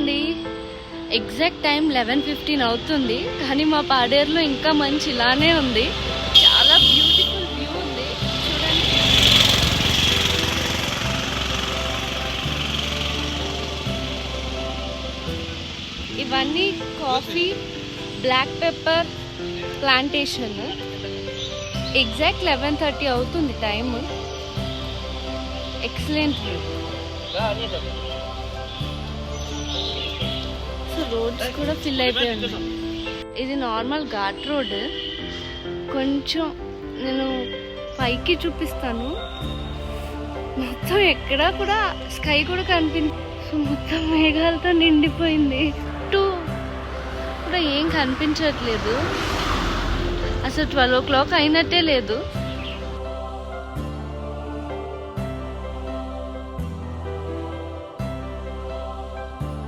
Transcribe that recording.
అండి. Exact time 11:15 అవుతుంది, కానీ మా పాడేరులో ఇంకా మంచి ఇలానే ఉంది. చాలా బ్యూటిఫుల్ వ్యూ ఉంది చూడండి. ఇవన్నీ coffee, black pepper plantation. Exact 11:30 అవుతుంది time. Excellent view. So roads కూడా ఫిల్ అయిపోయాయి. ఇది నార్మల్ ఘాట్ రోడ్. కొంచెం నేను పైకి చూపిస్తాను. మొత్తం ఎక్కడా కూడా స్కై కూడా కనిపించింది. సో మొత్తం మేఘాలతో నిండిపోయింది. చుట్టూ కూడా ఏం కనిపించట్లేదు. అసలు 12 o'clock అయినట్టే లేదు.